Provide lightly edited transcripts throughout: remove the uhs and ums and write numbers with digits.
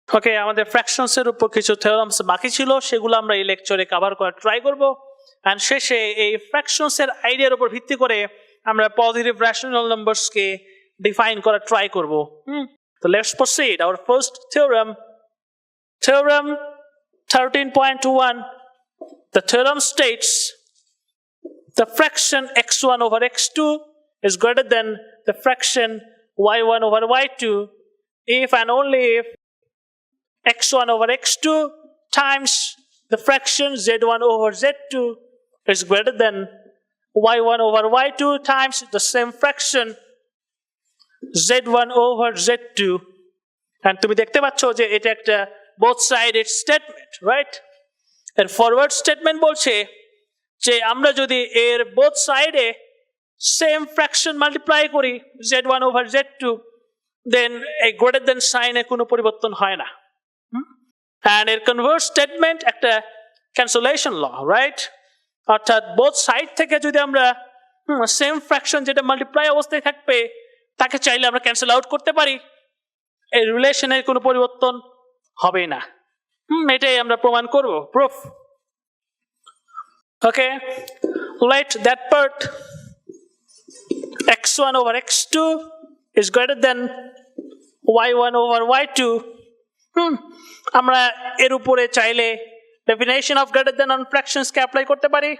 ওকে, আমাদের ফ্র্যাকশনস এর উপর কিছু থিওরামস বাকি ছিল, সেগুলো আমরা এই লেকচারে কভার করার ট্রাই করব। এন্ড শেষে এই ফ্র্যাকশনস এর আইডিয়ার উপর ভিত্তি করে আমরা পজিটিভ রেশনাল নাম্বারস কে ডিফাইন করার ট্রাই করব। তো let's proceed our first theorem, theorem 13.1. The theorem states the fraction x1 over x2 is greater than the fraction y1 over y2 if and only if x1 over x2 times the fraction z1 over z2 is greater than y1 over y2 times the same fraction z1 over z2. And তুমি দেখতে পাচ্ছ যে এটা একটা both sided statement, right? এর forward statement বলছে যে আমরা যদি এর both side এ same fraction multiply করি z1 over z2, then a greater than sign এ কোনো পরিবর্তন হয় না। And এর কনভার্স স্টেটমেন্ট একটা ক্যান্সেলেশন ল, রাইট? অর্থাৎ বোথ সাইড থেকে যদি আমরা সেম ফ্র্যাকশন যেটা মাল্টিপ্লাই অবস্থায় থাকবে তাকে চাইলে আমরা ক্যান্সেল আউট করতে পারি, এই রিলেশনের কোনো পরিবর্তন হবে না। এটাই আমরা প্রমাণ করব, proof. Okay, let that part x1 over x2 is greater than y1 over y2. আমরা এর উপরে চাইলে definition of greater than on fractions K apply করতে পারি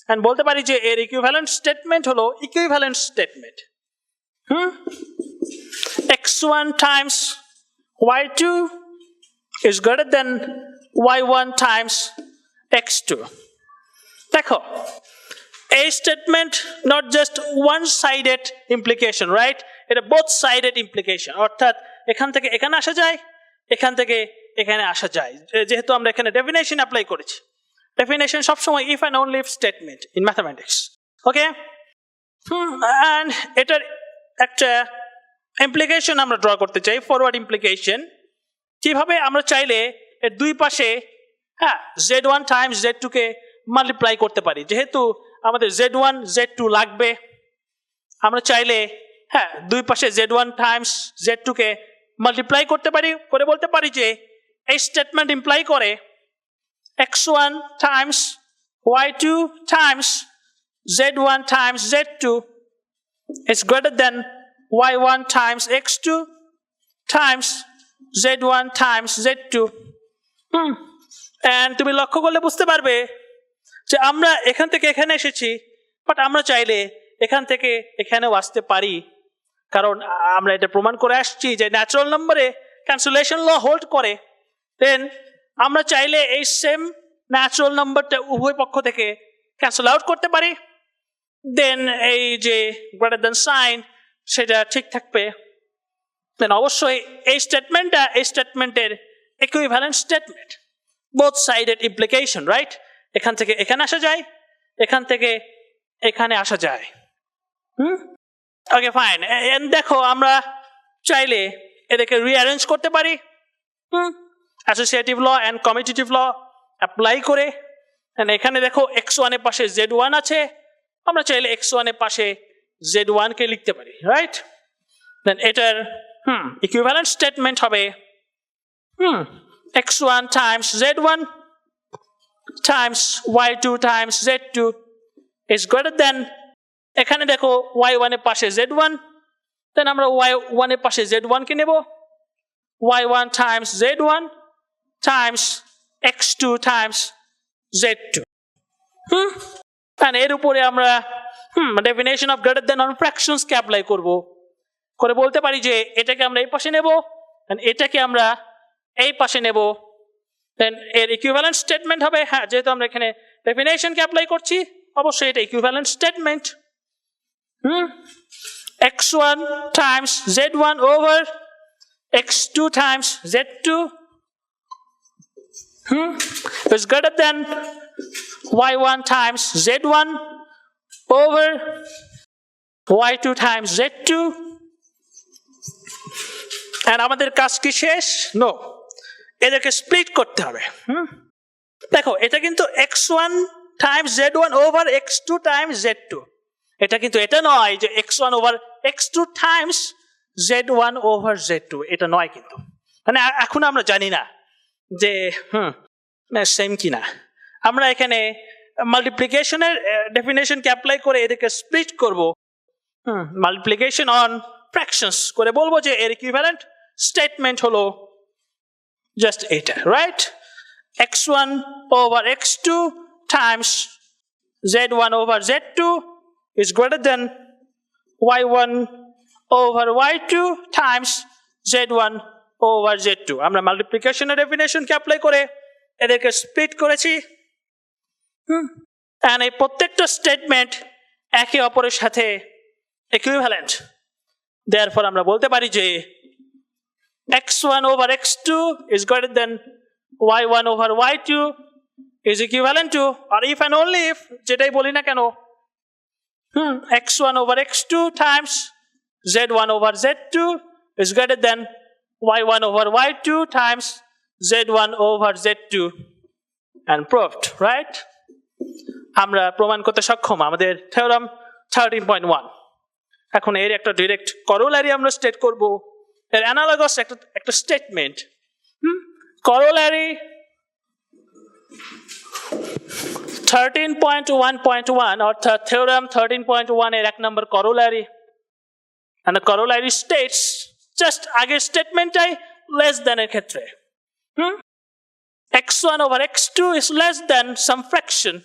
এন্ড বলতে পারি যে এর ইকুইভ্যালেন্ট স্টেটমেন্ট হলো equivalent statement. x1 times y2 is greater than y1 times x2. দেখো, এই statement not just one sided implication, right? এটা বোথ সাইডেড ইমপ্লিকেশন, অর্থাৎ এখান থেকে এখানে আসা যায়, এখান থেকে এখানে আসা যায়, যেহেতু আমরা এখানে ডেফিনেশন অ্যাপ্লাই করেছি। ডেফিনেশন সবসময় if and only if statement in mathematics. Okay, and এটার একটা ইমপ্লিকেশন আমরা ড্র করতে চাই, ফরওয়ার্ড ইমপ্লিকেশন। কিভাবে? আমরা চাইলে এর দুই পাশে z1 টাইমস z2 কে মাল্টিপ্লাই করতে পারি। যেহেতু আমাদের z1 z2 লাগবে, আমরা চাইলে দুই পাশে z1 টাইমস z2 কে মাল্টিপ্লাই করতে পারি, করে বলতে পারি যে এই স্টেটমেন্ট ইমপ্লাই করে x1 Times y2 Times z1 Times z2 is greater than y1 times x2 times z1 times z2. and তুমি লক্ষ্য করলে বুঝতে পারবে যে আমরা এখান থেকে এখানে এসেছি, বাট আমরা চাইলে এখান থেকে এখানেও আসতে পারি, কারণ আমরা এটা প্রমাণ করে আসছি যে ন্যাচারাল নম্বরে ক্যান্সেলেশন ল হোল্ড করে। দেন আমরা চাইলে এই সেম ন্যাচারাল নাম্বারটা উভয় পক্ষ থেকে ক্যান্সেল আউট করতে পারি, দেন এই যে গ্রেটার দ্যান সাইন সেটা ঠিক থাকবে। দেন অবশ্যই এই স্টেটমেন্টটা এই স্টেটমেন্টের equivalent statement, both sided implication, right? এখান থেকে এখানে আসা যায়, এখান থেকে এখানে আসা যায়। Okay, fine. দেখো, আমরা চাইলে এদেরকে রিঅ্যারেঞ্জ করতে পারি associative law and commutative law apply করে। এখানে দেখো x1 এর পাশে z1 আছে, আমরা চাইলে x1 এর পাশে z1 কে লিখতে পারি, রাইট? দেন এটার ইকুইভ্যালেন্ট স্টেটমেন্ট হবে x1 times z1 times y2 times z2 is greater than, এখানে দেখো y1 এর পাশে z1, দেন আমরা y1 এর পাশে z1 কে নেব, y1 times z1 times x2 times z2. এর উপরে আমরা definition of greater than on fractions K apply করব, করে বলতে পারি যে এটাকে আমরা এই পাশে নেব, এটাকে আমরা এই পাশে নেব। দেন এর ইকুইভ্যালেন্ট স্টেটমেন্ট হবে, যেহেতু আমরা এখানে ডেফিনেশন কে অ্যাপ্লাই করছি, অবশ্যই এটা equivalent statement. x1 times z1 over x2 times z2 is greater than y1 times z1 over y2 times z2. and আমাদের কাজ কি শেষ? নো, এদেরকে স্প্লিট করতে হবে। দেখো, এটা কিন্তু x1 times z1 over x2 times z2, এটা কিন্তু এটা নয় যে x1 over x2 times z1 over z2, এটা নয় কিন্তু। মানে এখন আমরা জানি না যে সেম কিনা। আমরা এখানে মাল্টিপ্লিকেশনের ডেফিনেশনকে অ্যাপ্লাই করে এদেরকে স্প্লিট করব, মাল্টিপ্লিকেশন অন ফ্র্যাকশনস করে বলবো যে এর ইকুইভ্যালেন্ট স্টেটমেন্ট হলো জাস্ট এটা, right? x1 over x2 times z1 over z2 is greater than y1 over y2 times z1 over z2. আমরা মাল্টিপ্লিকেশনের ডেফিনেশনকে অ্যাপ্লাই করে এদেরকে স্প্লিট করেছি, and এই প্রত্যেকটা স্টেটমেন্ট একে অপরের সাথে ইকুইভ্যালেন্ট। therefore আমরা বলতে পারি যে x1 over x2 is greater than y1 over y2 is equivalent to, or if and only if, যেটাই বলি না কেন, x1 over x2 times z1 over z2 is greater than y1 over y2 times z1 over z2 and proved, right? আমরা প্রমাণ করতে সক্ষম আমাদের theorem 13.1। এখন এর একটা ডাইরেক্ট করোলারি আমরা স্টেট করব, এর অ্যানালগাস একটা স্টেটমেন্ট। করোলারি 13.1.1 অর্থাৎ থিওরাম 13.1 এর এক নম্বর corollary, and the corollary states just আগের স্টেটমেন্টটাই less than এর ক্ষেত্রে x1 over x2 is less than some fraction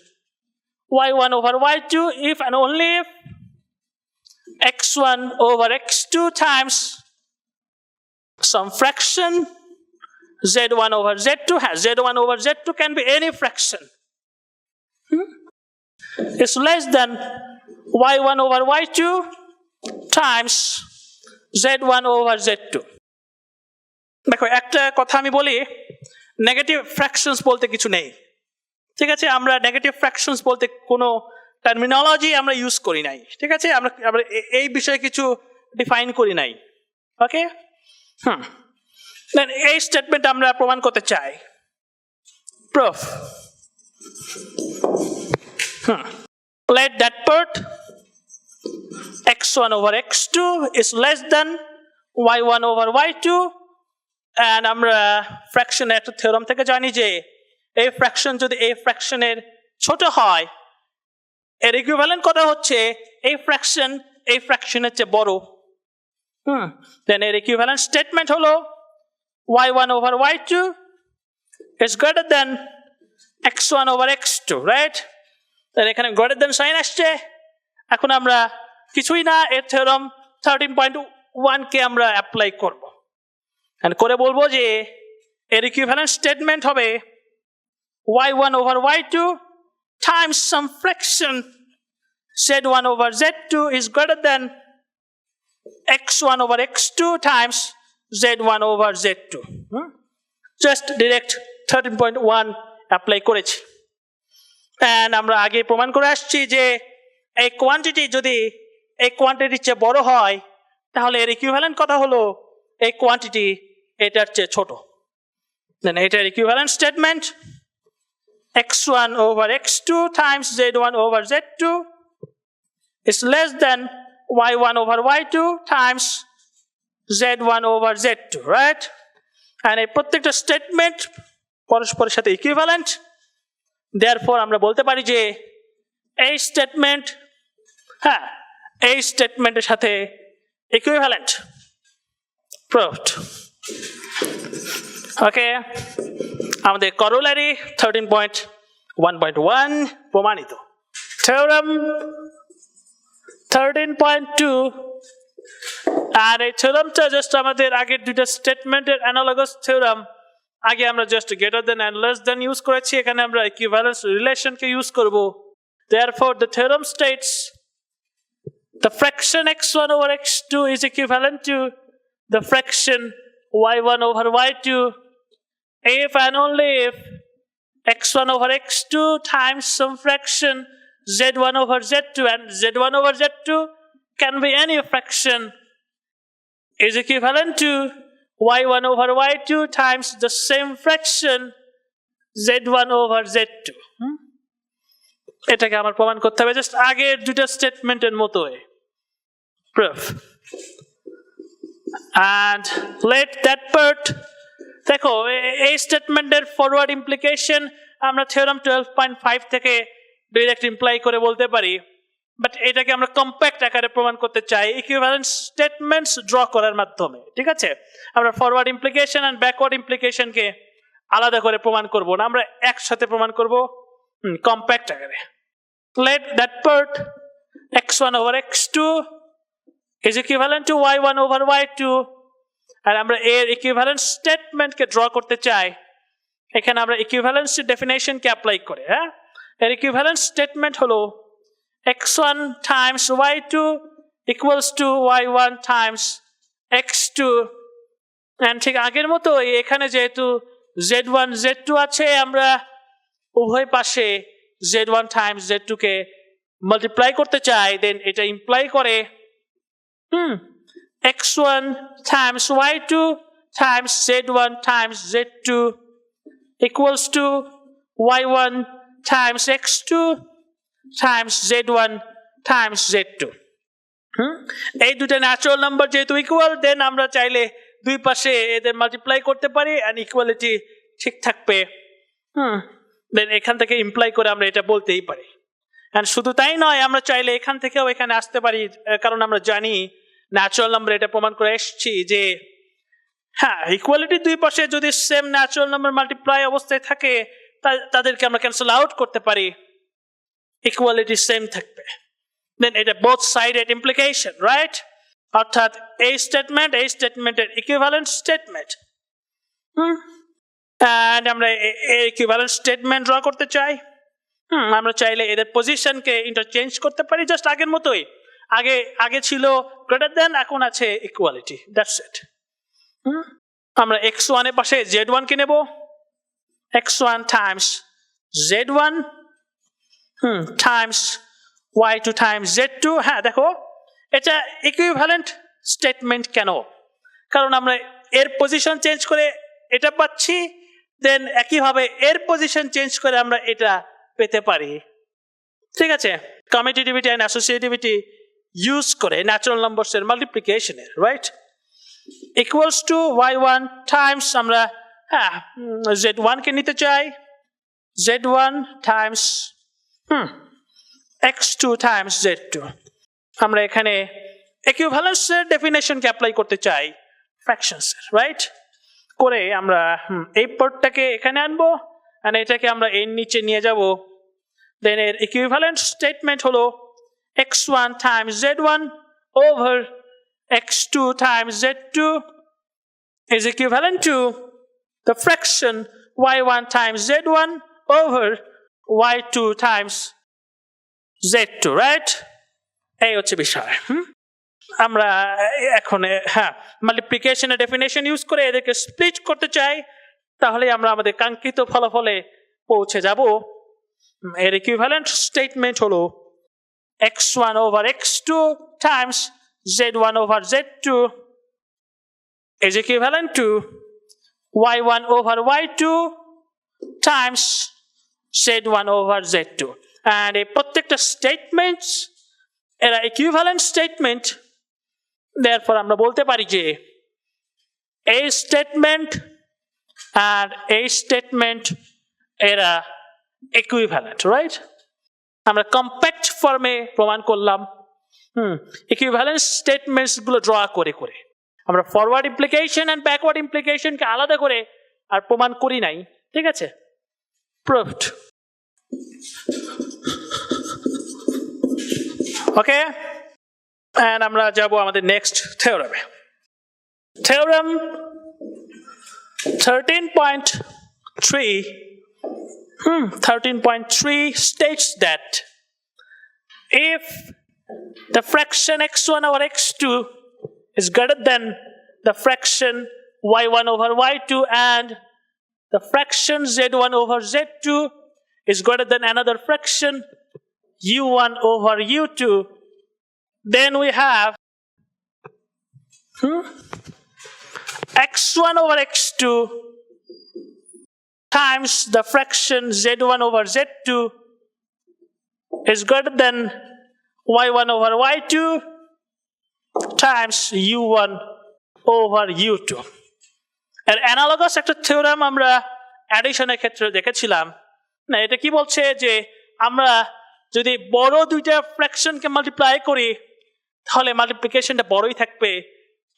y1 over y2 if and only if x1 over x2 times some fraction z1 over z2 has z1 over z2 can be any fraction is less than y1 over y2 times z1 over z2. দেখো একটা কথা আমি বলি, negative fractions বলতে কিছু নেই, ঠিক আছে? আমরা নেগেটিভ ফ্র্যাকশনস বলতে কোনো টার্মিনোলজি আমরা ইউজ করি নাই, ঠিক আছে? আমরা এই বিষয়ে কিছু ডিফাইন করি নাই, ওকে? দেন এই স্টেটমেন্ট আমরা প্রমাণ করতে চাই। Proof, let that part x1 over x2 is less than y1 over y2, and আমরা ফ্র্যাকশন একটা থিওরাম থেকে জানি যে এই ফ্র্যাকশন যদি এই ফ্র্যাকশনের ছোট হয়, এর ইকুইভ্যালেন্ট কথা হচ্ছে এই ফ্র্যাকশনের চেয়ে বড়। দেন এর ইকুইভ্যালেন্ট স্টেটমেন্ট হলো y1 over y2 is greater than x1 over x2, right? তাহলে এখানে গ্রেটার দেন সাইন আসছে। এখন আমরা কিছুই না, এর থিওরাম 13.1 কে আমরা অ্যাপ্লাই করব, এন্ড করে বলবো যে এর ইকুইভ্যালেন্ট স্টেটমেন্ট হবে y1 over y2 times some fraction z1 over z2 is greater than x1 over x2 times z1 over z2. Just direct 13.1 apply করেছি। এন্ড আমরা আগে প্রমাণ করে আসছি যে এই কোয়ান্টিটি যদি এই কোয়ান্টিটির চেয়ে বড় হয়, তাহলে এর ইকুইভ্যালেন্ট কথা হলো এই কোয়ান্টিটি এটার চেয়ে ছোট। দেন এটার equivalent statement x1 over x2 times z1 over z2 is less than y1 over y2 times z1 over z2, right? and এই প্রত্যেকটা স্টেটমেন্ট পরস্পরের সাথে ইকুইভ্যালেন্ট। therefore আমরা বলতে পারি যে এই স্টেটমেন্ট এই স্টেটমেন্টের সাথে ইকুইভ্যালেন্ট। proved, ওকে? আমাদের করোলারি 13.1.1 প্রমাণিত। থিওরাম 13.2, আর এই থিওরামটা জাস্ট আমাদের আগের দুইটা স্টেটমেন্টের অ্যানালগাস থিওরাম। আগে আমরা just greater than and less than use করেছি, এখানে আমরা ইকুইভ্যালেন্স রিলেশনকে ইউজ করব। therefore the theorem states the fraction x1 over x2 is equivalent to the fraction y1 over y2 if and only if x1 over x2 times some fraction z1 over z2, and z1 over z2 can be any fraction, is equivalent to y1 over y2 times the same fraction z1 over z2. এটাকে আমার প্রমাণ করতে হবে just আগের দুটো স্টেটমেন্টের মতোই। proof, and let that part দেখো এই স্টেটমেন্টের ফরওয়ার্ড ইমপ্লিকেশন আমরা থিওরাম 12.5 থেকে ডাইরেক্ট ইমপ্লাই করে বলতে পারি, বাট এটাকে আমরা কম্প্যাক্ট আকারে প্রমাণ করতে চাই ইকুইভ্যালেন্ট স্টেটমেন্টস ড্র করার মাধ্যমে। ঠিক আছে, আমরা ফরওয়ার্ড ইমপ্লিকেশন এন্ড ব্যাকওয়ার্ড ইমপ্লিকেশনকে আলাদা করে প্রমাণ করব না, আমরা একসাথে প্রমাণ করব কম্প্যাক্ট আকারে। Let that part x1 over x2 is equivalent to y1 over y2, আর আমরা এর ইকুইভ্যালেন্ট স্টেটমেন্টকে ড্র করতে চাই। এখানে আমরা ইকুইভ্যালেন্স ডেফিনেশনকে অ্যাপ্লাই করে, হ্যাঁ, এর ইকুইভ্যালেন্ট স্টেটমেন্ট হলো x1 times y2 equals to y1 times x2, and ঠিক আগের মতো এখানে যেহেতু z1 z2 আছে, আমরা উভয় পাশে z1 times z2 কে মাল্টিপ্লাই করতে চাই, দেন এটা ইমপ্লাই করে x1 times y2 times z1 times z2 equals to y1 times x2 times z1 times z2. এই দুটো ন্যাচারাল নাম্বার যেহেতু ইকুয়াল, দেন আমরা চাইলে দুই পাশে এদের মাল্টিপ্লাই করতে পারি এন্ড ইকুয়ালিটি ঠিক থাকবে। দেন এখান থেকে ইমপ্লাই করে আমরা এটা বলতেই পারি। এন্ড শুধু তাই নয়, আমরা চাইলে এখান থেকেও এখানে আসতে পারি, কারণ আমরা জানি ন্যাচারাল নাম্বার এটা প্রমাণ করে এসেছি যে হ্যাঁ, ইকুয়ালিটির দুই পাশে যদি সেম ন্যাচারাল নাম্বার মাল্টিপ্লাই অবস্থায় থাকে তাদেরকে আমরা ক্যান্সেল আউট করতে পারি, ইকুয়ালিটি সেম থাকবে। দেন এটা বোথ সাইডেড ইমপ্লিকেশন, রাইট? অর্থাৎ এই স্টেটমেন্টের ইকুইভ্যালেন্ট স্টেটমেন্ট, এন্ড আমরা এই ইকুইভ্যালেন্ট স্টেটমেন্ট ড্র করতে চাই। আমরা চাইলে এদের পজিশনকে ইন্টারচেঞ্জ করতে পারি, জাস্ট আগের মতোই। আগে ছিল গ্রেটার দেন, এখন আছে ইকুয়ালিটি, দ্যাটস ইট। আমরা x1 এর পাশে z1 কে নেব, x1 times z1 times y2 times z2। হ্যাঁ, দেখো এটা ইকুইভ্যালেন্ট স্টেটমেন্ট কেন? কারণ আমরা এর পজিশন চেঞ্জ করে এটা পাচ্ছি, দেন একইভাবে এর পজিশন চেঞ্জ করে আমরা এটা পেতে পারি। ঠিক আছে, কমিউটেটিভিটি এন্ড অ্যাসোসিয়েটিভিটি ইউজ করে ন্যাচারাল নাম্বারস এর মাল্টিপ্লিকেশনের, right? Equals to y1 times আমরা হ্যাঁ z1 কে নিতে চাই, z1 Times x2 Times z2। আমরা এখানে ইকুইভ্যালেন্সের ডেফিনেশনকে অ্যাপ্লাই করতে চাই ফ্র্যাকশনস, রাইট? করে আমরা এই পার্টটাকে এখানে আনবো আর এটাকে আমরা এর নিচে নিয়ে যাব। দেন এর ইকুইভ্যালেন্ট স্টেটমেন্ট হলো x1 times z1 over x2 times z2 is equivalent to the fraction y1 times z1 over y2 times z2, right? এই হচ্ছে বিষয়। আমরা এখন হ্যাঁ মাল্টিপ্লিকেশনের ডেফিনেশন ইউজ করে এদেরকে স্প্লিট করতে চাই, তাহলে আমরা আমাদের কাঙ্ক্ষিত ফলাফলে পৌঁছে যাব। এর ইকুইভ্যালেন্ট স্টেটমেন্ট হলো x1 over x2 times z1 over z2 is equivalent to y1 over y2 times z1 over z2, and এই প্রত্যেকটা স্টেটমেন্টস এরা ইকুইভ্যালেন্ট স্টেটমেন্ট। therefore আমরা বলতে পারি যে এই স্টেটমেন্ট আর এই স্টেটমেন্ট এরা ইকুইভ্যালেন্ট, রাইট? আমরা কম্প্যাক্ট ফর্মে প্রমাণ করলাম ইকুইভ্যালেন্স স্টেটমেন্টস গুলো ড্র করে করে। আমরা ফরওয়ার্ড ইমপ্লিকেশন এন্ড ব্যাকওয়ার্ড ইমপ্লিকেশনকে আলাদা করে আর প্রমাণ করি নাই, ঠিক আছে? প্রুভড। ওকে, এন্ড আমরা যাব আমাদের নেক্সট থিওরামে। Theorem 13.3 states that if the fraction x1 over x2 is greater than the fraction y1 over y2 and the fraction z1 over z2 is greater than another fraction u1 over u2, then we have x1 over x2 times the fraction z1 over z2 is greater than y1 over y2 times u1 over u2. এর analogous একটা theorem আমরা অ্যাডিশনের ক্ষেত্রে দেখেছিলাম। না, এটা কি বলছে যে আমরা যদি বড় দুইটা ফ্র্যাকশনকে মাল্টিপ্লাই করি তাহলে মাল্টিপ্লিকেশনটা বড়ই থাকবে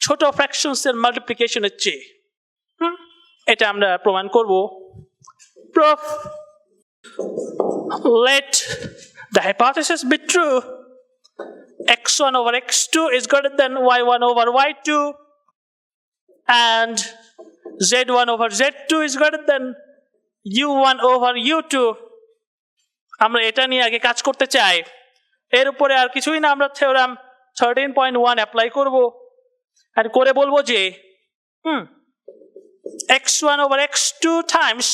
ছোট ফ্র্যাকশনস এর মাল্টিপ্লিকেশনের চেয়ে। এটা আমরা প্রমাণ করব। Proof. Let the hypothesis be true. x1 over x2 is greater than y1 over y2 and z1 over z2 is greater than u1 over u2. আমরা এটা নিয়ে আগে কাজ করতে চাই। এর উপরে আর কিছুই না, আমরা থিওরাম 13.1 অ্যাপ্লাই করব আর করে বলবো যে x1 over x2 times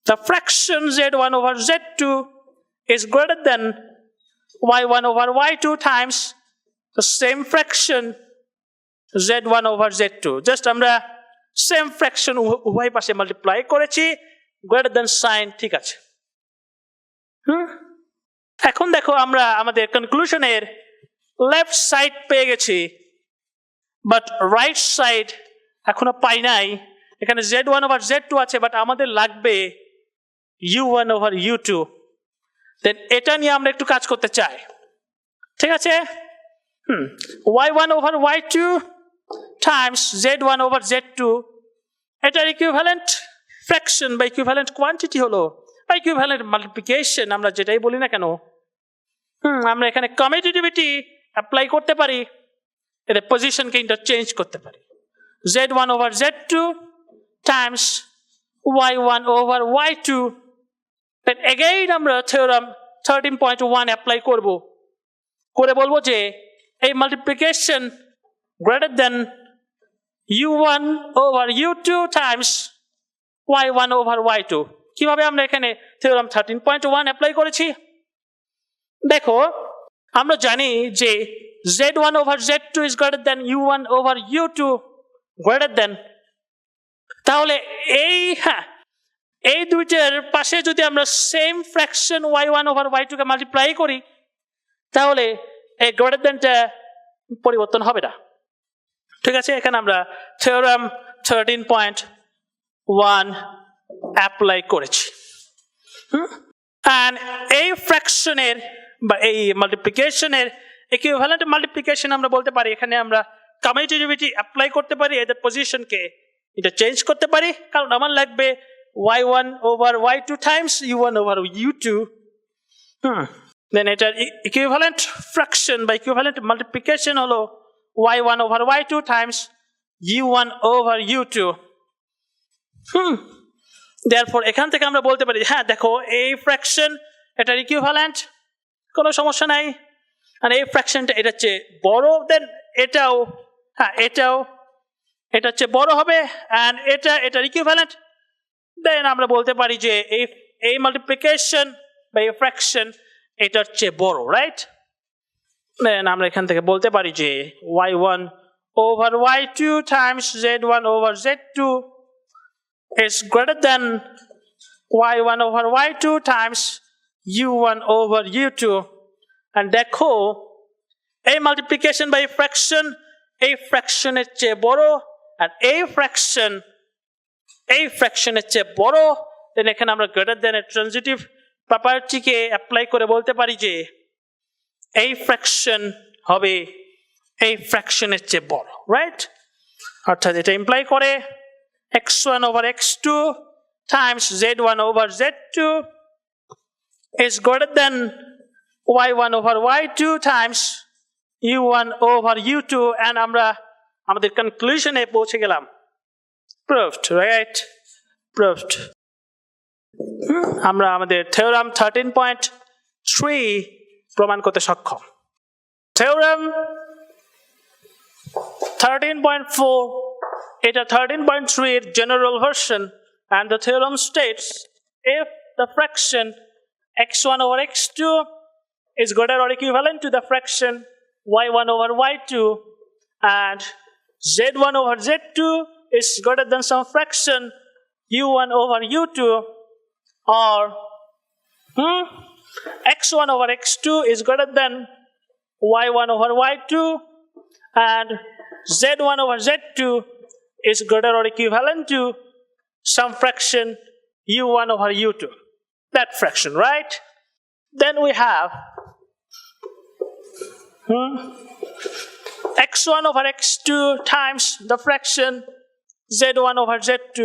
the fraction z1 over z2 is greater than y1 over y2 times the same fraction z1 over z2. Just আমরা same fraction উভয় পাশে মাল্টিপ্লাই করেছি, greater than সাইন ঠিক আছে। এখন দেখো আমরা আমাদের কনক্লুশনের লেফট সাইড পেয়ে গেছি, বাট রাইট সাইড এখনো পাই নাই। এখানে z1 over z2 আছে, বাট আমাদের লাগবে u1 over u2। দেন এটা নিয়ে আমরা একটু কাজ করতে চাই, ঠিক আছে। y1 over y2 times z1 over z2, এটার ইকুইভ্যালেন্ট ফ্র্যাকশন বা ইকুইভ্যালেন্ট কোয়ান্টিটি হলো বা ইকুইভ্যালেন্ট মাল্টিপ্লিকেশন, আমরা যেটাই বলি না কেন। আমরা এখানে কমিউটেটিভিটি অ্যাপ্লাই করতে পারি, এদের পজিশনকে ইন্টারচেঞ্জ করতে পারি। z1 over z2 times y1 over y2, then again আমরা থিওরাম 13.1 অ্যাপ্লাই করব, করে বলবো যে এই multiplication greater than u1 over u2 times y1 over y2। কিভাবে আমরা এখানে থিওরাম 13.1 অ্যাপ্লাই করেছি দেখো। আমরা জানি যে z1 over z2 is greater than u1 over u2 greater than, তাহলে এই দুইটার পাশে যদি আমরা same fraction y1 over y2 কে মাল্টিপ্লাই করি তাহলে এই গ্রেটার দ্যানটা পরিবর্তন হবে না, ঠিক আছে। এখানে আমরা থিওরাম 13.1 অ্যাপ্লাই করেছি। and এই ফ্র্যাকশনের বা এই মাল্টিপ্লিকেশনের ইকুইভ্যালেন্ট মাল্টিপ্লিকেশন আমরা বলতে পারি। এখানে আমরা কমিউটেটিভিটি অ্যাপ্লাই করতে পারি, এদের পজিশনকে এটা চেঞ্জ করতে পারি, কারণ আমার লাগবে y1 over y2 times u1 over u2। দেন এটার ইকুইভ্যালেন্ট ফ্র্যাকশন বা ইকুইভ্যালেন্ট মাল্টিপ্লিকেশন হলো y1 over y2 times u1 over u2। therefore এখান থেকে আমরা বলতে পারি হ্যাঁ দেখো এই ফ্র্যাকশন এটার ইকুইভ্যালেন্ট, কোনো সমস্যা নাই। আর এই ফ্র্যাকশনটা এটা চেয়ে বড়, দেন এটাও এটা চেয়ে বড় হবে, and এটার ইকুইভ্যালেন্ট। দেন আমরা বলতে পারি যে এই মাল্টিপ্লিকেশন বা এই ফ্র্যাকশন এটার চেয়ে বড়, রাইট। দেন আমরা এখান থেকে বলতে পারি যে y1 over y2 times z1 over z2 is greater than y1 over y2 times u1 over u2। and দেখো এই মাল্টিপ্লিকেশন বা এই ফ্র্যাকশনের চেয়ে বড়, আর এই ফ্র্যাকশনের চেয়ে বড়। দেন এখানে আমরা গ্রেটার দেন এর ট্রানজিটিভ প্রপার্টিকে অ্যাপ্লাই করে বলতে পারি যে এই ফ্র্যাকশন হবে এই ফ্র্যাকশনের চেয়ে বড়, রাইট। অর্থাৎ এটা ইমপ্লাই করে x1 over x2 times z1 over z2 is greater than y1 over y2 times u1 over u2। and আমরা আমাদের কনক্লুশনে পৌঁছে গেলাম। proved, right? proved. আমরা আমাদের থিওরাম 13.3 প্রমাণ করতে সক্ষম। থিওরাম 13.4 এটা 13.3 এর general version, and the theorem states if the fraction x1 over x2 is greater or equivalent to the fraction y1 over y2 and z1 over z2 is greater than some fraction u1 over u2, or x1 over x2 is greater than y1 over y2 and z1 over z2 is greater or equivalent to some fraction u1 over u2. That fraction, right? Then we have x1 over x2 times the fraction z1 over z2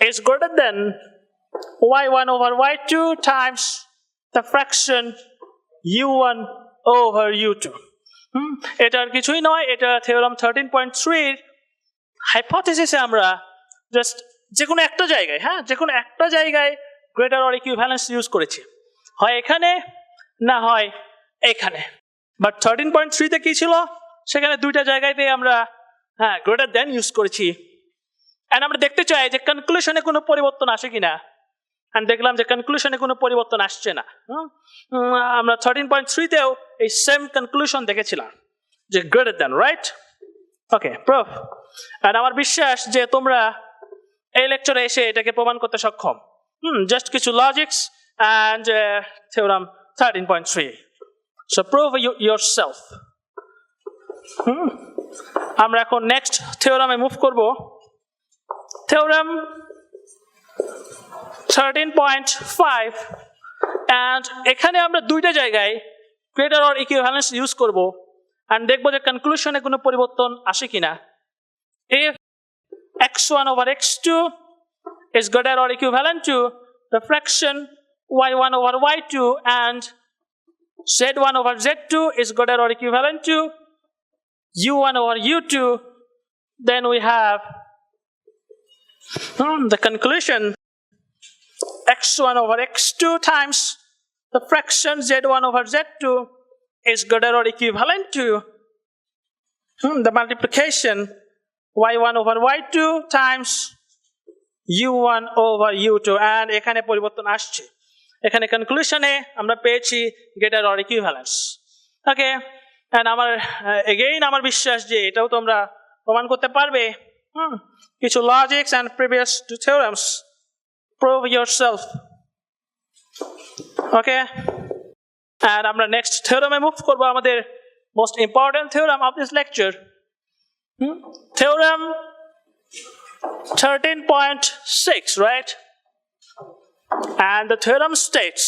is greater than y1 over y2 times the fraction u1 over u2. এটা আর কিছুই নয়, এটা theorem 13.3 এর হাইপোথিসিসে আমরা just যে কোনো একটা জায়গায় গ্রেটার অর ইকুইভ্যালেন্স ইউজ করেছি, হয় এখানে না হয় এখানে। বাট 13.3 তে কি ছিল, সেখানে দুইটা জায়গাতে আমরা গ্রেটার দেন ইউজ করেছি। এন্ড আমরা দেখতে চাই যে কনক্লুশনে কোনো পরিবর্তন আসে কিনা, এন্ড দেখলাম যে কনক্লুশনে কোনো পরিবর্তন আসছে না। আমরা 13.3 তেও এই সেম কনক্লুশন দেখেছিলাম যে greater than, right? Okay, proof. And আমার বিশ্বাস যে তোমরা এই লেকচারে এসে এটাকে প্রমাণ করতে সক্ষম। জাস্ট কিছু logics and theorem 13.3. So prove yourself. আমরা এখন নেক্সট থিওরামে মুভ করব। থিওরাম 13.5 এন্ড এখানে আমরা দুইটা জায়গায় গ্রেটার অর ইকুইভ্যালেন্স ইউজ করব এন্ড দেখব যে কনক্লুশনে কোনো পরিবর্তন আসে কিনা। If x1 over x2 is greater or equivalent to the fraction y1 over y2 and z1 over z2 is greater or equivalent to u1 over u2, then we have the conclusion x1 over x2 times the fraction z1 over z2 is greater or equivalent to the multiplication y1 over y2 times u1 over u2, and এখানে পরিবর্তন আসছে। এখানে কনক্লুশনে আমরা পেয়েছি greater or equivalence. Okay, and আমার বিশ্বাস যে এটাও তোমরা প্রমাণ করতে পারবে। কিছু logics and previous two theorems, prove yourself. Okay, and আমরা নেক্সট থিওরামে মুভ করব, আমাদের most important theorem of this lecture, theorem 13.6, right? And the theorem states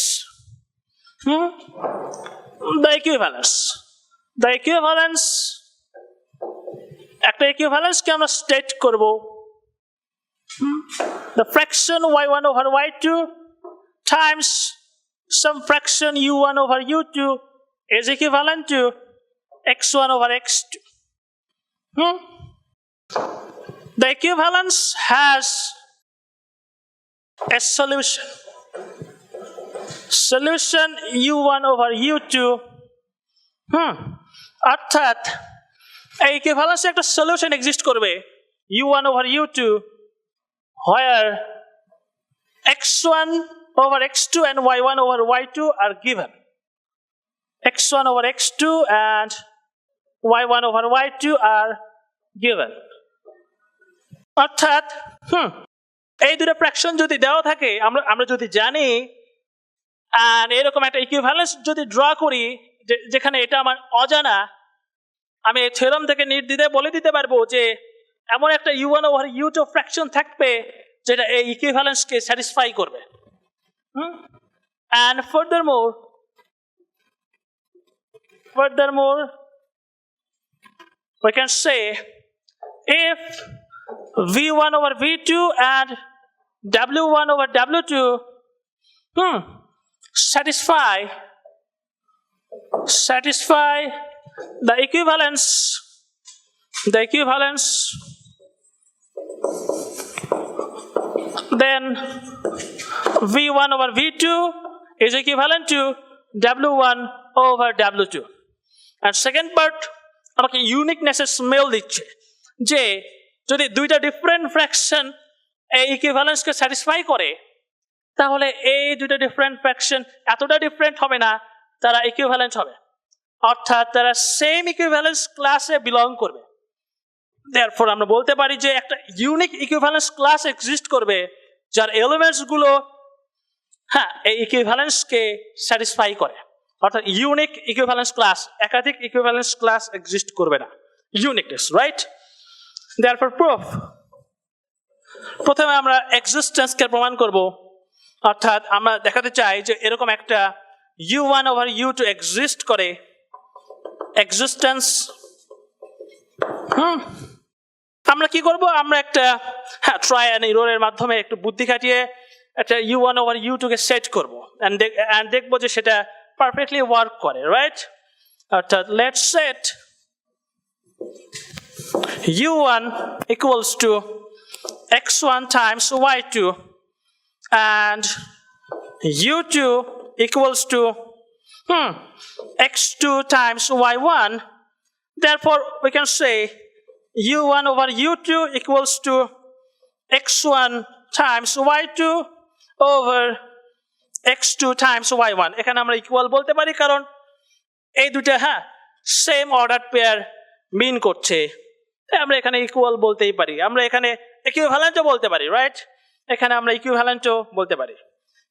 the equivalence. একটা equivalence কে আমরা state করব। The fraction y1 over y2 times some fraction u1 over u2 is equivalent to x1 over x2. The equivalence has a solution u1 over u2. অর্থাৎ এই ইকুইভ্যালেন্সে একটা solution exist করবে u1 over u2 where x1 over x2 and y1 over y2 are given. x1 over x2 and y1 over y2 are given. অর্থাৎ এই দুটো fraction যদি দেওয়া থাকে, আমরা যদি জানি and এরকম একটা ইকুইভ্যালেন্স যদি ড্র করি যেখানে এটা আমার অজানা, আমি এই থিওরাম থেকে নির্দ্বিধায় বলে দিতে পারবো যে এমন একটা u1 over u2 ফ্র্যাকশন থাকবে যেটা এই ইকুইভ্যালেন্সকে স্যাটিসফাই করবে। and furthermore we can say if v1 over v2 and w1 over w2 satisfy the equivalence, then v1 over v2 is equivalent to w1 over w2. and second part আমাকে ইউনিকনেসের smell দিচ্ছে যে যদি দুইটা different fraction এই ইকুইভ্যালেন্সকে satisfy করে তাহলে এই দুইটা ডিফারেন্ট ফ্র্যাকশন এতটা ডিফারেন্ট হবে না, তারা ইকুইভ্যালেন্ট হবে, অর্থাৎ তারা সেম ইকুইভ্যালেন্স ক্লাসে বিলং করবে। দেয়ারফর আমরা বলতে পারি যে একটা ইউনিক ইকুইভ্যালেন্স ক্লাস এক্সিস্ট করবে যার এলিমেন্টস গুলো এই ইকুইভ্যালেন্সকে স্যাটিসফাই করে। অর্থাৎ ইউনিক ইকুইভ্যালেন্স ক্লাস, একাধিক ইকুইভ্যালেন্স ক্লাস এক্সিস্ট করবে না, ইউনিকনেস, রাইট? therefore proof প্রথমে আমরা এক্সিস্টেন্স কে প্রমাণ করব অর্থাৎ আমরা দেখাতে চাই যে এরকম একটা u1 over u2 এক্সিস্ট করে এক্সিস্টেন্স আমরা কি করব আমরা একটা ট্রাই এন্ড এররের মাধ্যমে একটু বুদ্ধি খাটিয়ে একটা u1 over u2 কে সেট করব এন্ড দেখব যে সেটা পারফেক্টলি ওয়ার্ক করে রাইট অর্থাৎ let's set u1 equals to x1 times y2 and u2 equals to x2 times y1. Therefore, we can say u1 over u2 equals to x1 times y2 over x2 times y1. এখানে আমরা equal বলতে পারি কারণ এই দুটো same order pair মিন করছে আমরা এখানে ইকুয়াল বলতেই পারি আমরা এখানে ইকুইভ্যালেন্টও বলতে পারি রাইট এখানে আমরা ইকুইভ্যালেন্টও বলতে পারি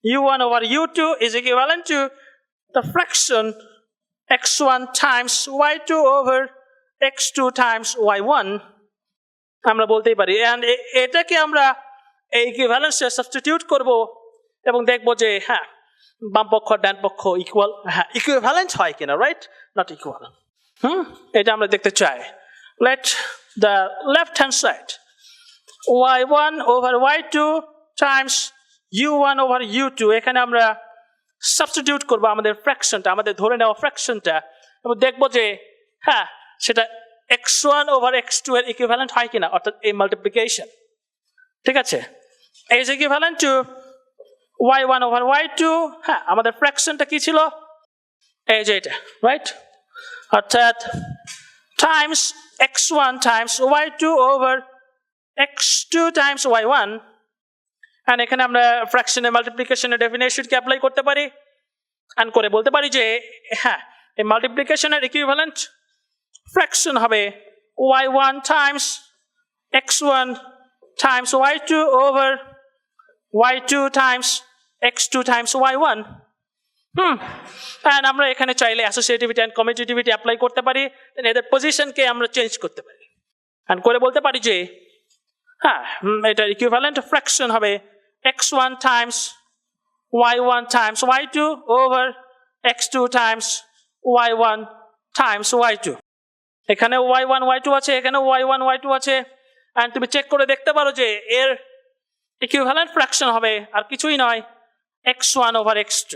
u1 over u2 is equivalent to the fraction x1 times y2 over x2 times y1 আমরা বলতেই পারি and এটাকে আমরা এই ইকুইভ্যালেন্সে সাবস্টিটিউট করব এবং দেখব যে বাম পক্ষ ডান পক্ষ ইকুয়াল ইকুইভ্যালেন্ট হয় কিনা রাইট নট ইকুয়াল এটা আমরা দেখতে চাই let the left hand side y1 over y2 times u1 over u2 এখানে আমরা সাবস্টিটিউট করব আমাদের ফ্র্যাকশনটা আমাদের ধরে নেওয়া ফ্র্যাকশনটা এবং দেখব যে সেটা x1 over x2 এর ইকুইভ্যালেন্ট হয় কিনা অর্থাৎ এই মাল্টিপ্লিকেশন ঠিক আছে is equivalent to y1 over y2 আমাদের ফ্র্যাকশনটা কি ছিল এই যে এটা রাইট অর্থাৎ times x1 times y2 over x2 times y1 and এখানে আমরা ফ্র্যাকশনের মাল্টিপ্লিকেশনের ডেফিনিশনকে অ্যাপ্লাই করতে পারি and করে বলতে পারি যে এই মাল্টিপ্লিকেশনের ইকুইভ্যালেন্ট ফ্র্যাকশন হবে y1 times x1 times y2 over y2 times x2 times y1 and আমরা এখানে চাইলে অ্যাসোসিয়েটিভিটি এন্ড কমিউটেটিভিটি অ্যাপ্লাই করতে পারি এদের পজিশনকে আমরা চেঞ্জ করতে পারি and করে বলতে পারি যে এটার ইকুইভ্যালেন্ট ফ্র্যাকশন হবে x1 times y1 times y2 over x2 times y1 times y2 এখানে y1 y2 আছে এখানে y1 y2 আছে and তুমি চেক করে দেখতে পারো যে এর ইকুইভ্যালেন্ট ফ্র্যাকশন হবে আর কিছুই নয় x1 over x2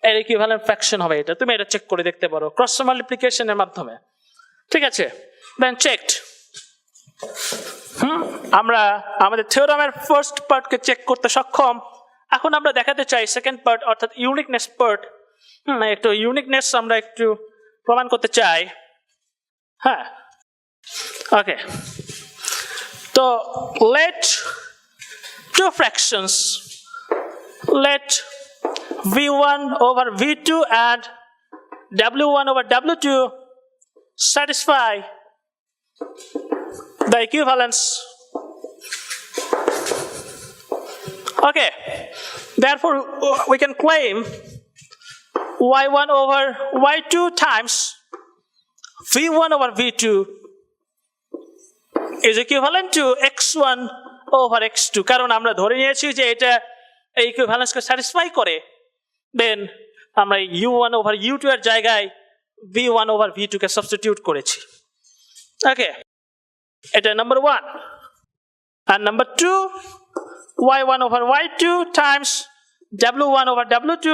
এর ইকুইভ্যালেন্ট ফ্র্যাকশন হবে এটা তুমি এটা চেক করে দেখতে পারো ক্রস মাল্টিপ্লিকেশনের মাধ্যমে ঠিক আছে দেন চেকড আমরা আমাদের থিওরামের ফার্স্ট পার্টকে চেক করতে সক্ষম এখন আমরা দেখাতে চাই সেকেন্ড পার্ট অর্থাৎ ইউনিকনেস পার্ট একটু ইউনিকনেস আমরা একটু প্রমাণ করতে চাই ওকে তো let two fractions let v1 over v2 and w1 over w2 satisfy the equivalence okay therefore we can claim y1 over y2 times v1 over v2 is equivalent to x1 over x2 কারণ আমরা ধরে নিয়েছি যে এটা এই ইকুইভ্যালেন্সকে satisfy করে দেন আমরা u1 over u2 এর জায়গায় v1 over v2 কে সাবস্টিটিউট করেছি ওকে এটা number 1 and number 2 y1 over y2 times w1 over w2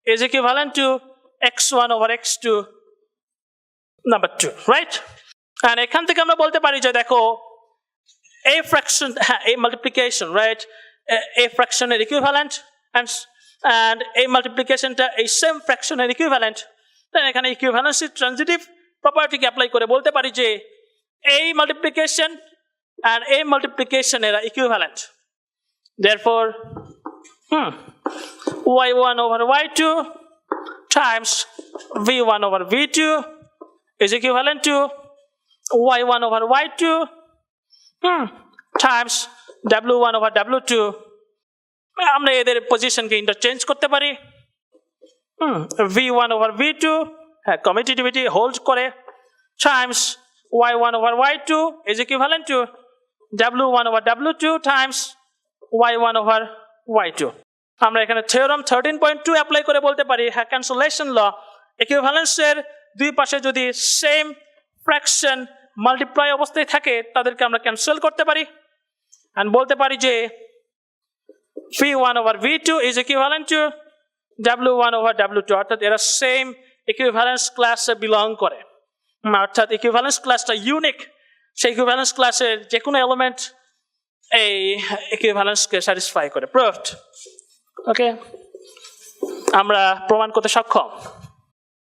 is equivalent to x1 over x2 number 2 right and এখান থেকে আমরা বলতে পারি যে দেখো a fraction a multiplication right a fraction এর equivalent and a multiplication টা a same fraction এর equivalent then এখানে equivalency transitive property কে অ্যাপ্লাই করে বলতে পারি যে a multiplication and a multiplication এরা equivalent therefore y1 over y2 times v1 over v2 is equivalent to y1 over y2 times w1 over w2 আমরা এদের পজিশনকে interchange করতে পারি v1 over v2 কমিউটেটিভিটি হোল্ড করে times y1 over y2 is equivalent to w1 over w2 times y1 over y2. আমরা এখানে theorem 13.2 apply করে বলতে পারি হ্যাঁ ক্যান্সেলেশন ল ইকুইভ্যালেন্সের দুই পাশে যদি সেম ফ্র্যাকশন মাল্টিপ্লাই অবস্থায় থাকে তাদেরকে আমরা ক্যান্সেল করতে পারি and বলতে পারি যে v1 over v2 is equivalent to w1 over w2 অর্থাৎ এরা সেম ইকুইভ্যালেন্স ক্লাসে বিলং করে অর্থাৎ ইকুইভ্যালেন্স ক্লাসটা ইউনিক সেই ইকুইভ্যালেন্স ক্লাসের যে কোনো এলিমেন্ট এই ইকুইভ্যালেন্সকে স্যাটিসফাই করে প্রুভড ওকে আমরা প্রমাণ করতে সক্ষম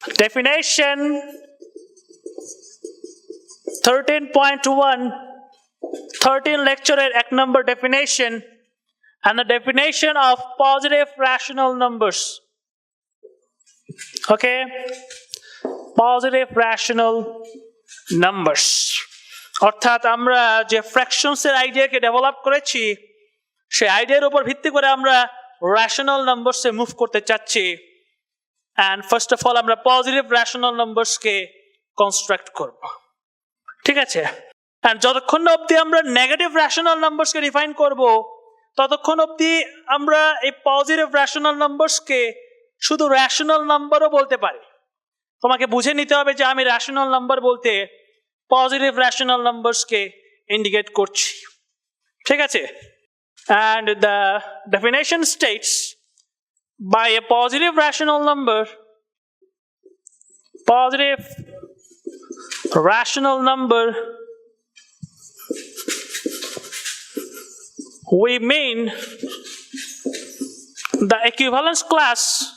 ডেফিনেশন 13.1 13 lecturer এক number definition and the definition of positive rational numbers okay positive rational numbers অর্থাৎ আমরা যে ফ্র্যাকশনস এর আইডিয়াকে ডেভেলপ করেছি সেই আইডিয়ার উপর ভিত্তি করে আমরা রেশনাল নাম্বারসে মুভ করতে চাচ্ছি and first of all আমরা পজিটিভ রেশনাল নাম্বারসকে কনস্ট্রাক্ট করব ঠিক আছে and যতক্ষণ অবধি আমরা নেগেটিভ রেশনাল নাম্বারসকে ডিফাইন করব ততক্ষণ অবধি আমরা এই পজিটিভ রেশনাল নাম্বারসকে শুধু রেশনাল নাম্বারও বলতে পারি তোমাকে বুঝে নিতে হবে যে আমি রেশনাল নাম্বার বলতে পজিটিভ রেশনাল নাম্বারসকে ইন্ডিকেট করছি ঠিক আছে and the definition states by a positive rational number we mean the equivalence class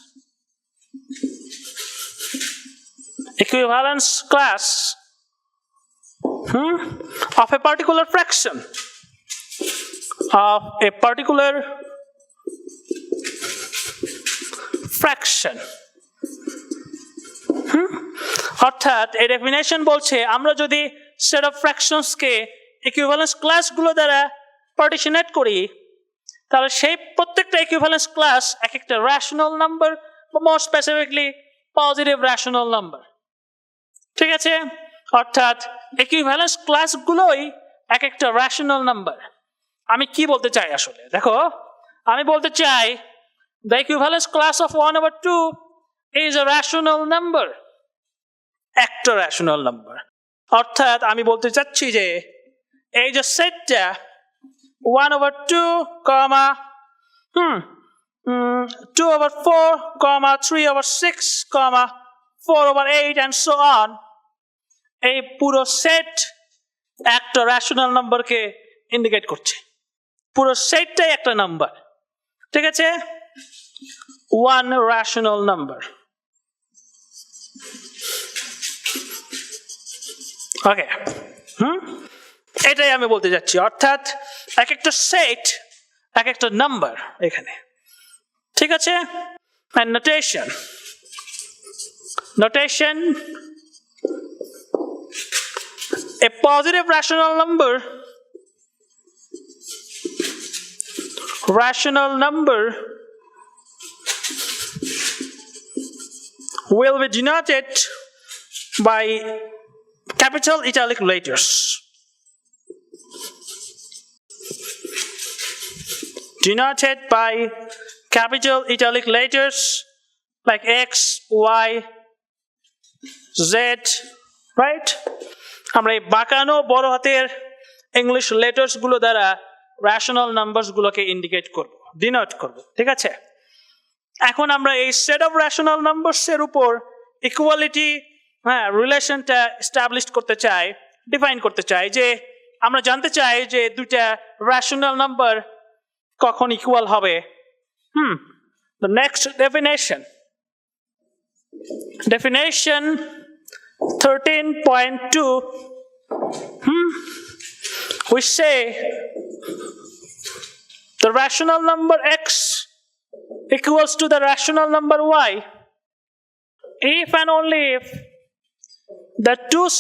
of a particular fraction অর্থাৎ এই ডেফিনেশন বলছে আমরা যদি set of fractions K equivalence ক্লাসগুলো দ্বারা পার্টিশনেট করি তাহলে সেই প্রত্যেকটা ইকুইভ্যালেন্স ক্লাস এক একটা রেশনাল নাম্বার বা মোর স্পেসিফিকলি পজিটিভ রেশনাল নাম্বার ঠিক আছে অর্থাৎ ইকুইভ্যালেন্স ক্লাসগুলোই এক একটা রেশনাল নাম্বার আমি কি বলতে চাই আসলে দেখো আমি বলতে চাই the equivalence class of 1 over 2 is a rational number একটা rational number অর্থাৎ আমি বলতে চাচ্ছি যে এই যে সেটটা 1 over 2 comma 2 over 4 comma 3 over 6 comma 4 over 8 and so on এই পুরো সেট একটা রেশনাল নাম্বারকে ইন্ডিকেট করছে পুরো সেটটাই একটা নাম্বার ঠিক আছে one rational number ওকে এটাই আমি বলতে যাচ্ছি অর্থাৎ এক একটা সেট এক একটা নাম্বার এখানে ঠিক আছে and notation a positive rational number will be denoted by capital italic letters. Denoted by capital italic letters like X, Y, Z, right? আমরা এই বাঁকানো বড় হাতের ইংলিশ লেটার্স গুলো দ্বারা রেশনাল নাম্বারস গুলোকে ইন্ডিকেট করব ডিনোট করব ঠিক আছে এখন আমরা এই সেট অফ রেশনাল নাম্বারস এর উপর ইকুয়ালিটি রিলেশনটা এস্টাবলিশ করতে চাই ডিফাইন করতে চাই যে আমরা জানতে চাই যে দুইটা রেশনাল নাম্বার কখন ইকুয়াল হবে the next definition 13.2 we say the rational number x equals to the rational number y if and only if the two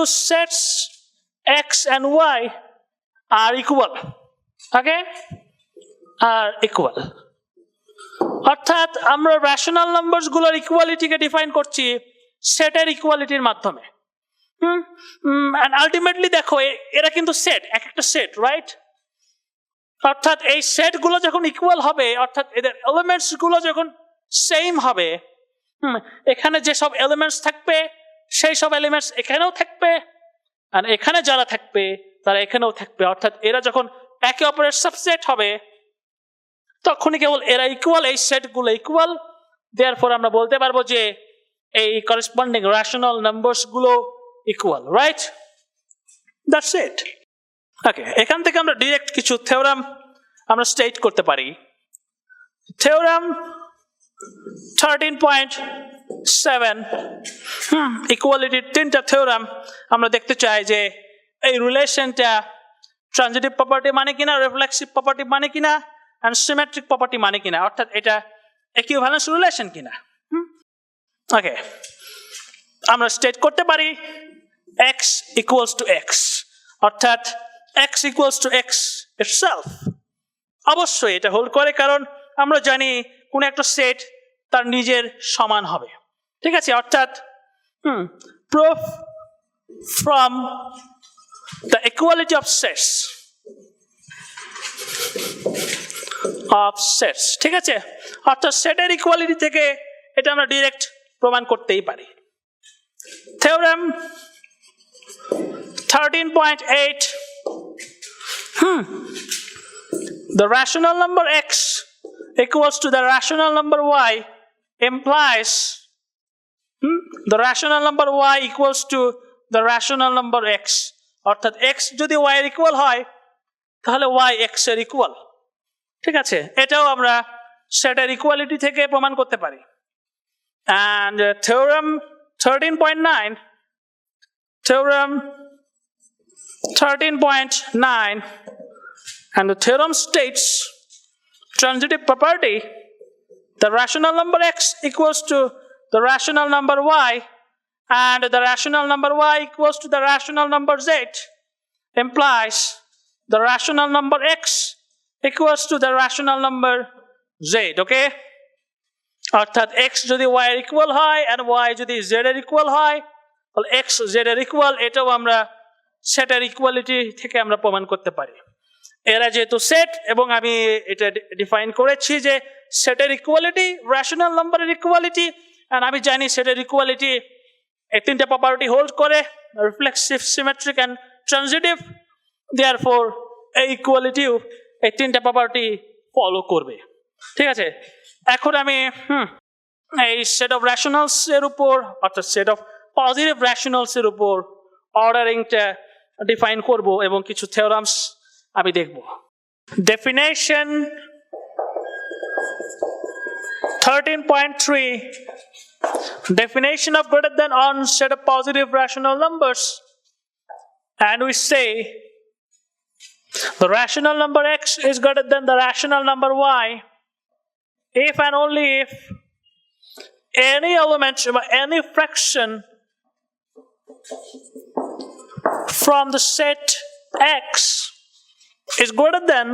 sets x and y are equal okay are equal অর্থাৎ আমরা rational numbers গুলোর ইকুয়ালিটিকে define করছি সেটের ইকুয়ালিটির মাধ্যমে and ultimately দেখো এরা কিন্তু set, এক একটা সেট, রাইট? অর্থাৎ এই সেট গুলো যখন ইকুয়াল হবে, অর্থাৎ এদের এলিমেন্টস গুলো যখন সেম হবে, এখানে যে সব এলিমেন্টস থাকবে সেই সব এলিমেন্টস এখানেও থাকবে, আর এখানে যারা থাকবে তারা এখানেও থাকবে। অর্থাৎ এরা যখন একে অপরের সাবসেট হবে তখনই কেবল এরা ইকুয়াল, এই সেট গুলো ইকুয়াল। দেয়ারফর আমরা বলতে পারবো যে এই করেসপন্ডিং রেশনাল নাম্বারস গুলো equal, right? That's it. Okay, এখান থেকে আমরা ডাইরেক্ট কিছু থিওরাম আমরা স্টেট করতে পারি। থিওরাম 13.7 ইকুয়ালিটির তিনটা থিওরাম আমরা দেখতে চাই যে এই রিলেশনটা ট্রানজিটিভ প্রপার্টি মানে কিনা, রিফ্লেক্সিভ প্রপার্টি মানে কিনা, and symmetric property মানে কিনা, অর্থাৎ এটা equivalence relation কিনা। ওকে, আমরা স্টেট করতে পারি x equals to x, অর্থাৎ x equals to x itself। অবশ্যই এটা হোল্ড করে, কারণ আমরা জানি কোন একটা সেট তার নিজের সমান হবে, ঠিক আছে? অর্থাৎ proof from the equality of sets of sets, ঠিক আছে? অর্থাৎ সেটের ইকুয়ালিটি থেকে এটা আমরা ডাইরেক্ট প্রমাণ করতেই পারি। Theorem 13.8 the rational number x equals to the rational number y implies the rational number y equals to the rational number x, অর্থাৎ x যদি y এর ইকুয়াল হয় তাহলে y x এর ইকুয়াল, ঠিক আছে? এটাও আমরা সেটের ইকুয়ালিটি থেকে প্রমাণ করতে পারি। and theorem 13.9 and the theorem states transitive property the rational number x equals to the rational number y and the rational number y equals to the rational number z implies the rational number x equals to the rational number z, okay? অর্থাৎ x যদি y এর equal হয় and y যদি z এর equal হয় তাহলে x z এর equal, এটাও আমরা সেটের ইকুয়ালিটি থেকে আমরা প্রমাণ করতে পারি। এরা যেহেতু সেট এবং আমি এটা ডিফাইন করেছি যে সেটের ইকুয়ালিটি রেশনাল নাম্বারের ইকুয়ালিটি, and আমি জানি সেটের ইকুয়ালিটি এই তিনটা প্রপার্টি হোল্ড করে, reflexive, symmetric and transitive. Therefore এই ইকুয়ালিটিও এই তিনটা প্রপার্টি ফলো করবে, ঠিক আছে? এখন আমি এই সেট অফ রেশনালস এর উপর, অর্থাৎ সেট অফ পজিটিভ রেশনালস এর উপর অর্ডারিংটা ডিফাইন করব এবং কিছু থিওরামস আমি দেখব। Definition 13.3 definition of greater than on set of positive rational numbers, and we say the rational number x is greater than the rational number y if and only if any element or any fraction from the set x is greater than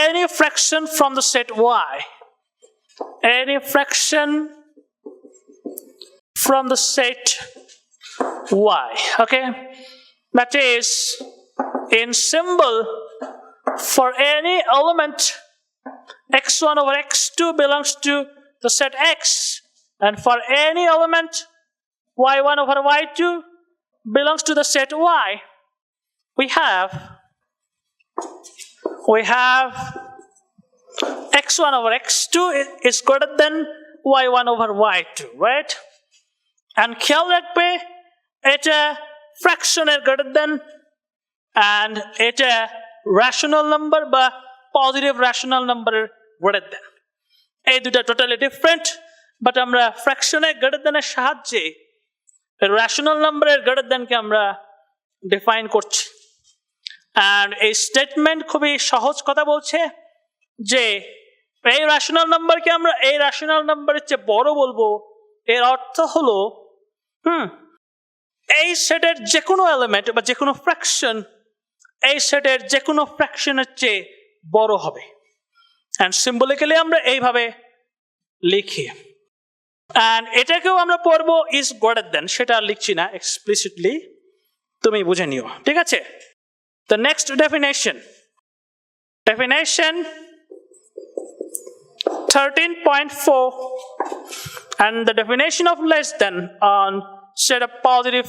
any fraction from the set y, any fraction from the set y, okay? That is, in symbol, for any element x1 over x2 belongs to the set x, and for any element y1 over y2 belongs to the set y, we have x1 over x2 is greater than y1 over y2, right? And খেয়াল রাখবে এটা ফ্র্যাকশনের greater than and এটা rational number বা positive rational number greater than, এই দুটা totally different, but আমরা ফ্র্যাকশনের greater than এর সাহায্যে rational number এর greater than কে আমরা ডিফাইন করছি। and এই স্টেটমেন্ট খুবই সহজ কথা বলছে যে এই রেশনাল নাম্বারকে আমরা এই রেশনাল নাম্বারের চেয়ে বড় বলবো, এর অর্থ হলো এই সেটের যে কোনো এলিমেন্ট বা যে কোনো ফ্র্যাকশন এই সেটের যে কোনো ফ্র্যাকশনের চেয়ে বড় হবে। and symbolically আমরা এইভাবে লিখি। and এটাকেও আমরা পড়বো is greater than, সেটা আর লিখছি না explicitly, তুমি বুঝে নিও, ঠিক আছে? The next definition 13.4, and the definition of less than on set of positive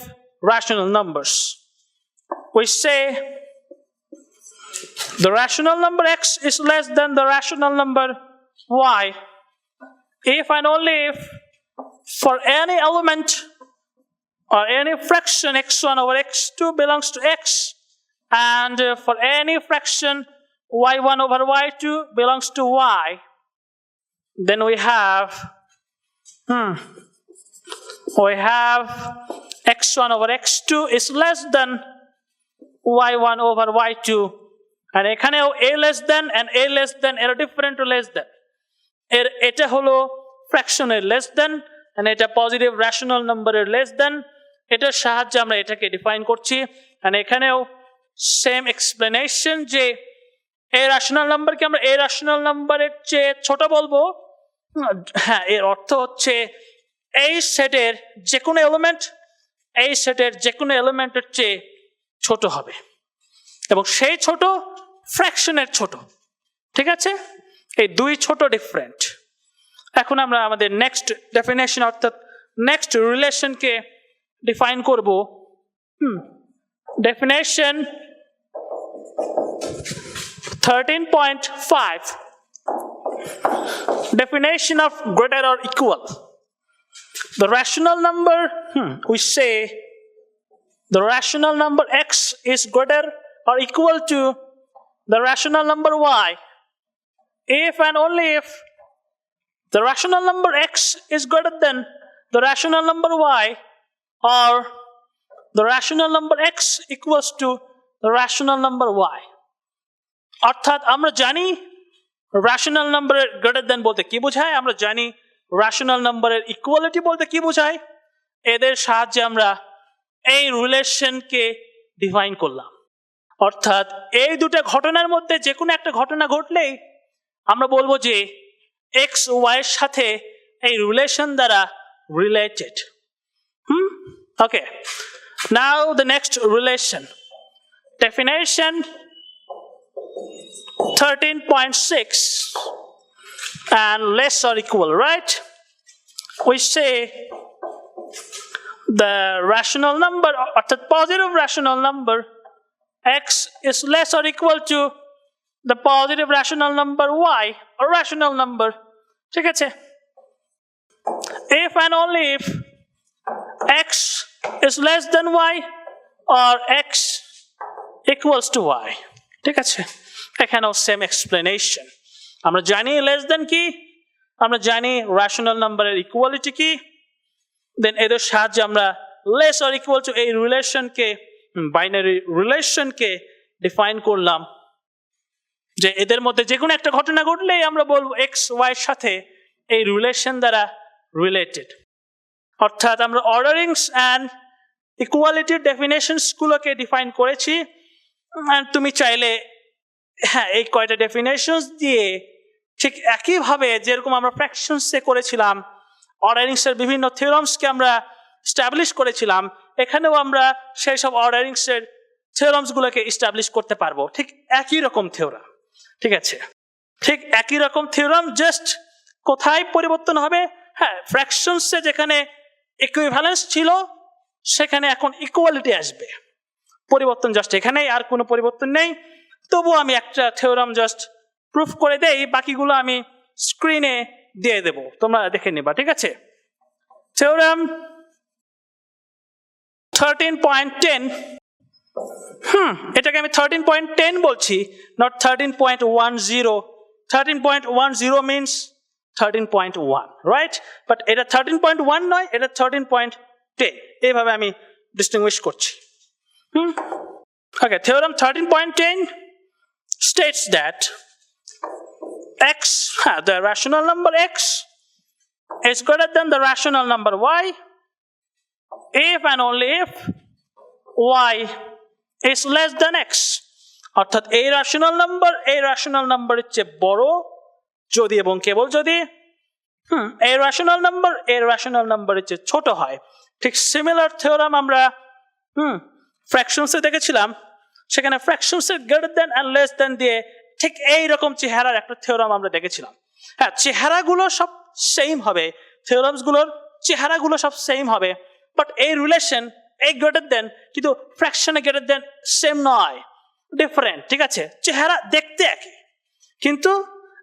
rational numbers. We say the rational number x is less than the rational number y if and only if for any element or any fraction x1 over x2 belongs to x, and for any fraction y1 over y2 belongs to y, then we have x1 over x2 is less than y1 over y2, and এখানেও a less than and a less than এর different to less than, এটা হলো fraction এর less than and এটা positive rational number এর less than, এটার সাহায্যে আমরা এটাকে ডিফাইন করছি। and এখানেও সেম এক্সপ্লেনেশন যে a rational নাম্বারকে আমরা a rational নাম্বারের চেয়ে ছোট বলবো, হ্যাঁ এর অর্থ হচ্ছে এই সেটের যে কোনো এলিমেন্ট এই সেটের যে কোনো এলিমেন্টের চেয়ে ছোট হবে এবং সেই ছোট ফ্র্যাকশনের ছোট, ঠিক আছে? এই দুই ছোট ডিফারেন্ট। এখন আমরা আমাদের নেক্সট ডেফিনেশন অর্থাৎ নেক্সট রিলেশনকে ডিফাইন করব। Definition 13.5, definition of greater or equal. The rational number, we say the rational number x is greater or equal to the rational number y if and only if the rational number x is greater than the rational number y, or the rational number x equals to the rational number y. অর্থাৎ আমরা জানি rational number greater than বলতে কি বোঝায়, আমরা জানি rational নাম্বারের equality বলতে কি বোঝায়। এদের সাহায্যে আমরা এই রিলেশনকে ডিফাইন করলাম। অর্থাৎ এই দুটো ঘটনার মধ্যে যে কোনো একটা ঘটনা ঘটলেই আমরা বলবো যে x y এর সাথে এই রিলেশন দ্বারা related. Okay, now the next relation, definition 13.6, and less or equal, right? We say the rational number or the positive rational number x is less or equal to the positive rational number y, or rational number, ঠিক আছে? If and only if x is less than y or x equals to y, ঠিক আছে? এখানেও same explanation. আমরা জানি less than কি, আমরা জানি রেশনাল নাম্বারের ইকুয়ালিটি কি, দেন এদের সাহায্যে আমরা লেস অর ইকুয়াল টু এই রিলেশনকে, বাইনারি রিলেশনকে ডিফাইন করলাম যে এদের মধ্যে যে কোনো একটা ঘটনা ঘটলেই আমরা বলবো এক্স ওয়াই এর সাথে এই রিলেশন দ্বারা রিলেটেড। অর্থাৎ আমরা অর্ডারিংস অ্যান্ড ইকুয়ালিটির ডেফিনেশনস গুলোকে ডিফাইন করেছি। তুমি চাইলে হ্যাঁ এই কয়টা ডেফিনেশনস দিয়ে ঠিক একইভাবে যেরকম আমরা ফ্র্যাকশনসে করেছিলাম, অর্ডারিংসের বিভিন্ন থিওরামসকে আমরা এস্টাবলিশ করেছিলাম, এখানেও আমরা সেই সব অর্ডারিংসের থিওরামসগুলোকে এস্টাবলিশ করতে পারবো। ঠিক একই রকম থিওরাম, ঠিক আছে? ঠিক একই রকম থিওরাম, জাস্ট কোথায় পরিবর্তন হবে? হ্যাঁ, ফ্র্যাকশনসে যেখানে ইকুইভ্যালেন্স ছিল সেখানে এখন ইকুয়ালিটি আসবে। পরিবর্তন জাস্ট এখানেই, আর কোনো পরিবর্তন নেই। তবুও আমি একটা থিওরাম জাস্ট প্রুফ করে দেই, বাকিগুলো আমি স্ক্রিনে দিয়ে দেব, তোমরা দেখে নিবা, ঠিক আছে? থিওরাম 13.10, এটাকে আমি 13.10 বলছি, নট 13.10। 13.10 means 13.1, right? বাট এটা 13.1 নয়, এটা 13.10, এইভাবে আমি ডিস্টিংগুইশ করছি। Okay, theorem 13.10 states that x, the rational number x is greater than the rational number y if and only if y is less than x. অর্থাৎ এই rational number এই rational number এর চেয়ে বড় যদি এবং কেবল যদি a rational number এর চেয়ে ছোট হয়। ঠিক সিমিলার থিওরাম আমরা ফ্র্যাকশনসে দেখেছিলাম, সেখানে ফ্র্যাকশনসের greater than and less than দিয়ে ঠিক এইরকম চেহারার একটা থিওরাম আমরা দেখেছিলাম। হ্যাঁ, চেহারাগুলো সব সেম হবে, থিওরামস গুলোর চেহারাগুলো সব সেম হবে, বাট এই রিলেশন এই গ্রেটার দেন কিন্তু ফ্র্যাকশনে গ্রেটার দেন সেম নয়, ডিফারেন্ট। ঠিক আছে, চেহারা দেখতে একই কিন্তু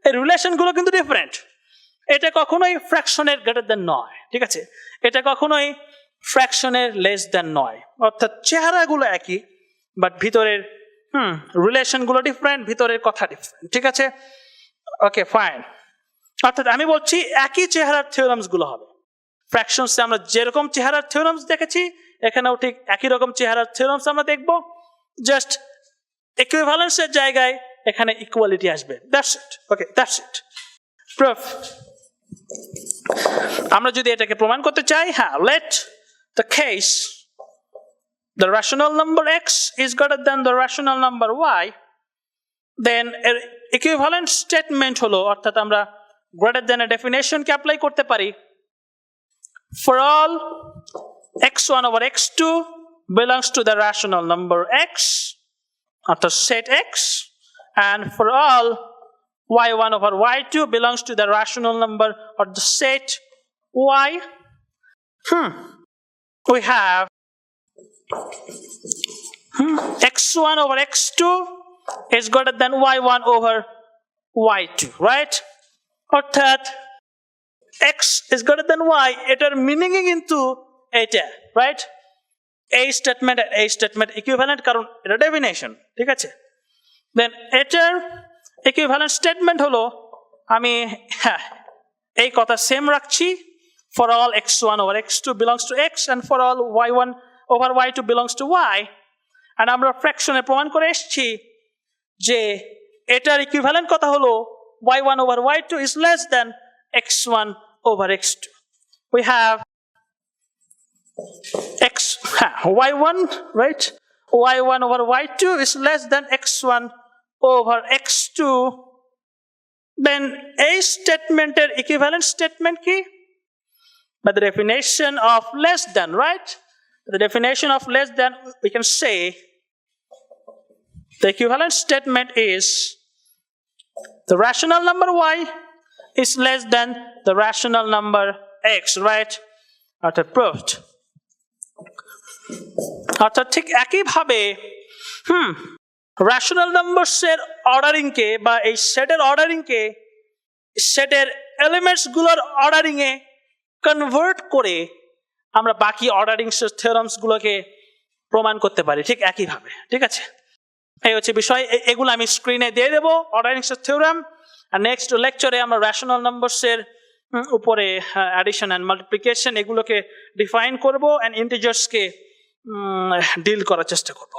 এই রিলেশন গুলো কিন্তু ডিফারেন্ট। এটা কখনোই ফ্র্যাকশনের গ্রেটার দেন নয়, ঠিক আছে, এটা কখনোই ফ্র্যাকশনের লেস দেন নয়। অর্থাৎ চেহারাগুলো একই বাট ভিতরের রিলেশন গুলো ডিফারেন্ট, ভিতরের কথা ডিফারেন্ট। ঠিক আছে, ওকে ফাইন। অর্থাৎ আমি বলছি একই চেহারার থিওরামস গুলো হবে। ফ্র্যাকশনস আমরা যেরকম চেহারার থিওরামস দেখেছি এখানেও ঠিক একই রকম চেহারার থিওরামস আমরা দেখব, জাস্ট ইকুইভ্যালেন্সের জায়গায় এখানে ইকুয়ালিটি আসবে। That's it. Okay, that's it. Proof. আমরা যদি এটাকে প্রমাণ করতে চাই, হ্যাঁ, let the case the rational number x is greater than the rational number y, then equivalent statement হলো, অর্থাৎ আমরা greater than এর definition কে apply করতে পারি for all x1 over x2 belongs to the rational number x, অর্থাৎ set x, and for all y1 over y2 belongs to the rational number or the set y. We have x1 over x2 is greater than y1 over y2, right? অর্থাৎ x is greater than y, এটার meaning কিন্তু এটা, right? এই statement আর এই statement equivalent, কারণ এটা definition. ঠিক আছে, দেন এটার ইকুইভ্যালেন্ট স্টেটমেন্ট হলো আমি হ্যাঁ এই কথা সেম রাখছি, for all x1 over x2 belongs to x and for all y1 over y2 belongs to y, and আমরা ফ্র্যাকশনে প্রমাণ করে এসেছি যে এটার ইকুইভ্যালেন্ট কথা হলো y1 over y2 is less than x1 over x2. We have y1, right? y1 over y2 is less than x1 over x2. Then a স্টেটমেন্টের equivalent statement কি? By the definition of less than, right? The definition of less than, we can say the equivalent statement is the rational number y is less than the rational number x, right? অর্থাৎ proved. অর্থাৎ ঠিক একইভাবে rational numbers এর ordering কে বা এই সেটের ordering কে সেটের elements গুলোর অর্ডারিং এ কনভার্ট করে আমরা বাকি অর্ডারিং থিওরামস গুলোকে প্রমাণ করতে পারি ঠিক একইভাবে। ঠিক আছে, এই হচ্ছে বিষয়। এগুলো আমি স্ক্রিনে দিয়ে দেবো অর্ডারিং থিওরাম, আর নেক্সট লেকচারে আমরা রেশনাল নাম্বারস এর উপরে অ্যাডিশন এন্ড মাল্টিপ্লিকেশন এগুলোকে ডিফাইন করব এন্ড ইন্টিজার্স কে ডিল করার চেষ্টা করব।